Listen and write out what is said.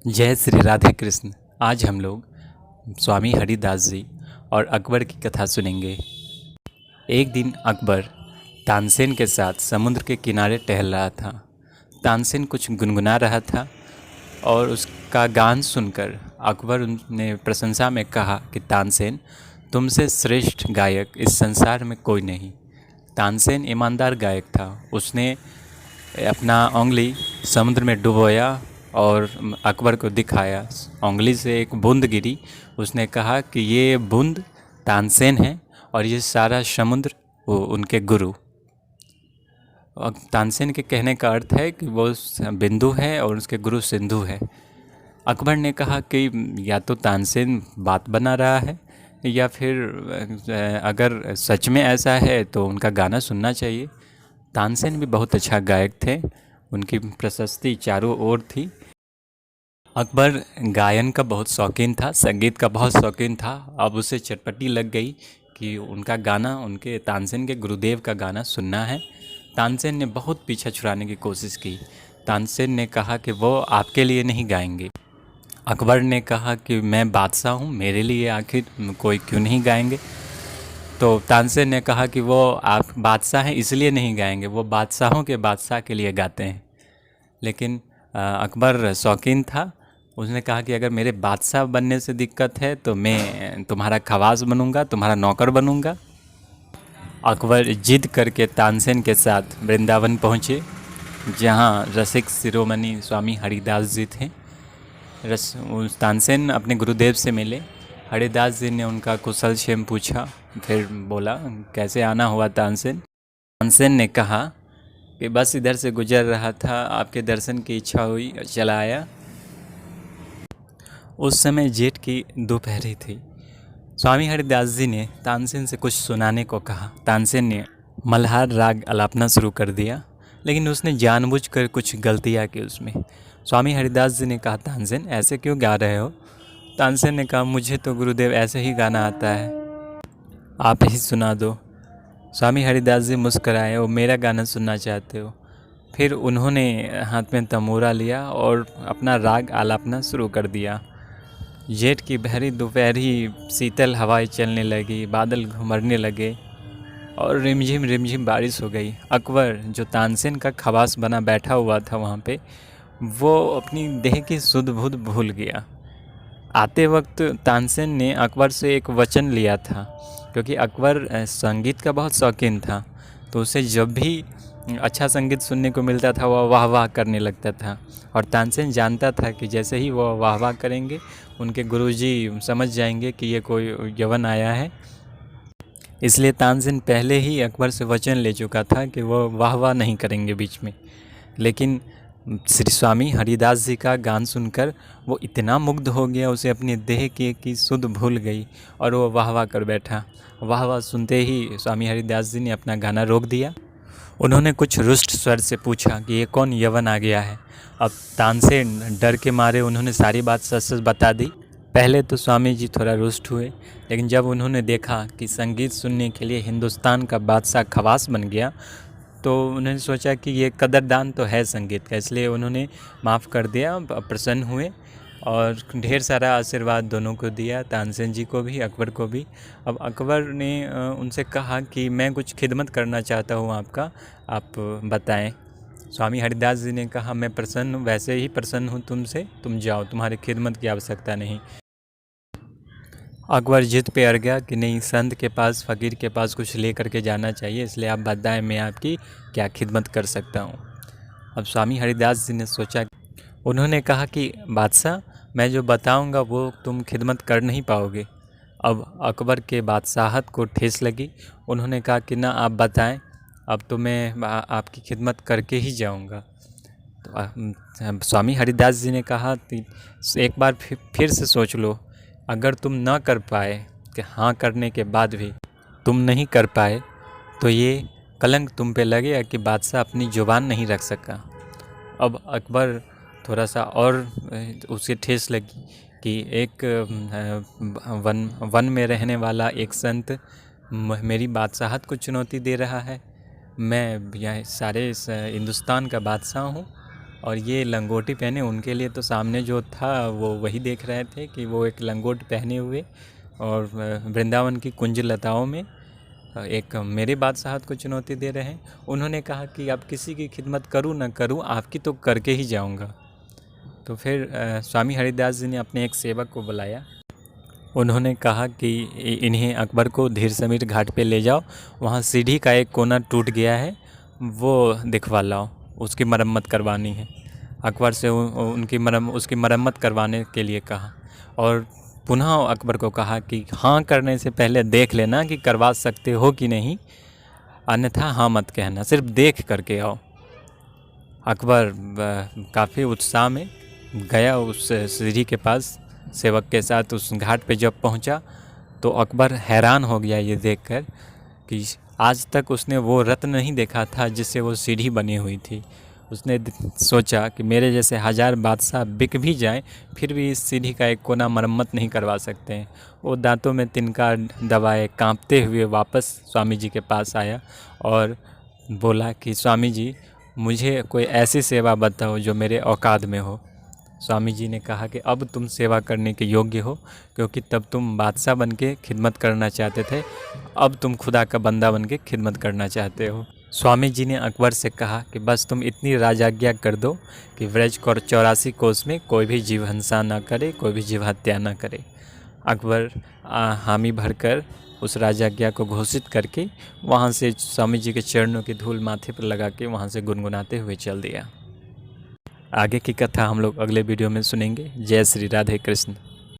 जय श्री राधे कृष्ण। आज हम लोग स्वामी हरिदास जी और अकबर की कथा सुनेंगे। एक दिन अकबर तानसेन के साथ समुद्र के किनारे टहल रहा था। तानसेन कुछ गुनगुना रहा था और उसका गान सुनकर अकबर ने प्रशंसा में कहा कि तानसेन, तुमसे श्रेष्ठ गायक इस संसार में कोई नहीं। तानसेन ईमानदार गायक था। उसने अपना उंगली समुद्र में डुबोया और अकबर को दिखाया। उंगली से एक बूंद गिरी। उसने कहा कि ये बूंद तानसेन है और ये सारा समुद्र वो उनके गुरु। और तानसेन के कहने का अर्थ है कि वो बिंदु है और उसके गुरु सिंधु है। अकबर ने कहा कि या तो तानसेन बात बना रहा है या फिर अगर सच में ऐसा है तो उनका गाना सुनना चाहिए। तानसेन भी बहुत अच्छा गायक थे। उनकी प्रशस्ति चारों ओर थी। अकबर गायन का बहुत शौकीन था, संगीत का बहुत शौकीन था। अब उसे चटपटी लग गई कि उनका गाना, उनके तानसेन के गुरुदेव का गाना सुनना है। तानसेन ने बहुत पीछा छुड़ाने की कोशिश की। तानसेन ने कहा कि वो आपके लिए नहीं गाएंगे। अकबर ने कहा कि मैं बादशाह हूँ, मेरे लिए आखिर कोई क्यों नहीं गाएंगे। तो तानसेन ने कहा कि वो आप बादशाह हैं इसलिए नहीं गाएंगे, वो बादशाहों के बादशाह के लिए गाते हैं। लेकिन अकबर शौकीन था। उसने कहा कि अगर मेरे बादशाह बनने से दिक्कत है तो मैं तुम्हारा खवास बनूंगा, तुम्हारा नौकर बनूंगा। अकबर जिद करके तानसेन के साथ वृंदावन पहुँचे, जहाँ रसिक शिरोमणि स्वामी हरिदास जी थे। तानसेन अपने गुरुदेव से मिले। हरिदास जी ने उनका कुशल क्षेम पूछा। फिर बोला, कैसे आना हुआ तानसेन? तानसेन ने कहा कि बस इधर से गुजर रहा था, आपके दर्शन की इच्छा हुई, चला आया। उस समय जेठ की दोपहरी थी। स्वामी हरिदास जी ने तानसेन से कुछ सुनाने को कहा। तानसेन ने मल्हार राग अलापना शुरू कर दिया, लेकिन उसने जानबूझकर कुछ गलतियाँ की उसमें। स्वामी हरिदास जी ने कहा, तानसेन ऐसे क्यों गा रहे हो? तानसेन ने कहा, मुझे तो गुरुदेव ऐसे ही गाना आता है, आप ही सुना दो। स्वामी हरिदास जी मुस्कराए, वो मेरा गाना सुनना चाहते हो? फिर उन्होंने हाथ में तमूरा लिया और अपना राग आलापना शुरू कर दिया। जेठ की बहरी दोपहरी शीतल हवाएं चलने लगी, बादल घुमरने लगे और रिमझिम बारिश हो गई। अकबर, जो तानसेन का खवास बना बैठा हुआ था वहाँ पे, वो अपनी देह की सुध बुध भूल गया। आते वक्त तानसेन ने अकबर से एक वचन लिया था, क्योंकि अकबर संगीत का बहुत शौकीन था। तो उसे जब भी अच्छा संगीत सुनने को मिलता था वह वाह वाह करने लगता था। और तानसेन जानता था कि जैसे ही वह वाह वाह करेंगे उनके गुरुजी समझ जाएंगे कि ये कोई यवन आया है। इसलिए तानसेन पहले ही अकबर से वचन ले चुका था कि वो वाह वाह नहीं करेंगे बीच में। लेकिन श्री स्वामी हरिदास जी का गान सुनकर वो इतना मुग्ध हो गया, उसे अपनी देह की सुध भूल गई और वो वाह वाह कर बैठा। वाह वाह सुनते ही स्वामी हरिदास जी ने अपना गाना रोक दिया। उन्होंने कुछ रुष्ट स्वर से पूछा कि ये कौन यवन आ गया है। अब तानसेन डर के मारे उन्होंने सारी बात सच सच बता दी। पहले तो स्वामी जी थोड़ा रुष्ट हुए, लेकिन जब उन्होंने देखा कि संगीत सुनने के लिए हिंदुस्तान का बादशाह खवास बन गया, तो उन्होंने सोचा कि ये कदरदान तो है संगीत का, इसलिए उन्होंने माफ़ कर दिया। प्रसन्न हुए और ढेर सारा आशीर्वाद दोनों को दिया, तानसेन जी को भी, अकबर को भी। अब अकबर ने उनसे कहा कि मैं कुछ खिदमत करना चाहता हूँ आपका, आप बताएं। स्वामी हरिदास जी ने कहा, मैं प्रसन्न हूँ, वैसे ही प्रसन्न हूँ तुमसे, तुम जाओ, तुम्हारी खिदमत की आवश्यकता नहीं। अकबर जिद पे अड़ गया कि नहीं, संत के पास, फ़कीर के पास कुछ ले करके जाना चाहिए, इसलिए आप बताएं मैं आपकी क्या खिदमत कर सकता हूँ। अब स्वामी हरिदास जी ने सोचा। उन्होंने कहा कि बादशाह, मैं जो बताऊंगा वो तुम खिदमत कर नहीं पाओगे। अब अकबर के बादशाहत को ठेस लगी। उन्होंने कहा कि ना, आप बताएं, अब तो मैं आपकी खिदमत करके ही जाऊंगा। तो स्वामी हरिदास जी ने कहा कि एक बार फिर से सोच लो, अगर तुम ना कर पाए, कि हाँ करने के बाद भी तुम नहीं कर पाए, तो ये कलंक तुम पे लगेगा कि बादशाह अपनी जुबान नहीं रख सका। अब अकबर थोड़ा सा और उसे ठेस लगी कि एक वन में रहने वाला एक संत मेरी बादशाहत को चुनौती दे रहा है। मैं यह सारे हिंदुस्तान का बादशाह हूँ और ये लंगोटी पहने, उनके लिए तो सामने जो था वो वही देख रहे थे कि वो एक लंगोट पहने हुए और वृंदावन की कुंज लताओं में एक मेरे बादशाहत को चुनौती दे रहे हैं। उन्होंने कहा कि अब किसी की खिदमत करूं ना करूं, आपकी तो करके ही जाऊंगा। तो फिर स्वामी हरिदास जी ने अपने एक सेवक को बुलाया। उन्होंने कहा कि इन्हें अकबर को धीर समीर घाट पे ले जाओ, वहाँ सीढ़ी का एक कोना टूट गया है, वो दिखवा लाओ, उसकी मरम्मत करवानी है। अकबर से उसकी मरम्मत करवाने के लिए कहा और पुनः अकबर को कहा कि हाँ करने से पहले देख लेना कि करवा सकते हो कि नहीं, अन्यथा हाँ मत कहना, सिर्फ देख करके आओ। अकबर काफ़ी उत्साह में गया उस सीढ़ी के पास सेवक के साथ। उस घाट पे जब पहुंचा तो अकबर हैरान हो गया ये देखकर कि आज तक उसने वो रत्न नहीं देखा था जिससे वो सीढ़ी बनी हुई थी। उसने सोचा कि मेरे जैसे 1000 बादशाह बिक भी जाएं फिर भी इस सीढ़ी का एक कोना मरम्मत नहीं करवा सकते हैं। वो दांतों में तिनका दबाए कांपते हुए वापस स्वामी जी के पास आया और बोला कि स्वामी जी, मुझे कोई ऐसी सेवा बताओ जो मेरे औकात में हो। स्वामी जी ने कहा कि अब तुम सेवा करने के योग्य हो, क्योंकि तब तुम बादशाह बन के खिदमत करना चाहते थे, अब तुम खुदा का बंदा बन के खिदमत करना चाहते हो। स्वामी जी ने अकबर से कहा कि बस तुम इतनी राजाज्ञा कर दो कि व्रज को 84 कोस में कोई भी जीव हिंसा ना करे, कोई भी जीव हत्या ना करे। अकबर हामी भरकर उस राजाज्ञा को घोषित करके वहाँ से स्वामी जी के चरणों की धूल माथे पर लगा के वहाँ से गुनगुनाते हुए चल दिया। आगे की कथा हम लोग अगले वीडियो में सुनेंगे। जय श्री राधे कृष्ण।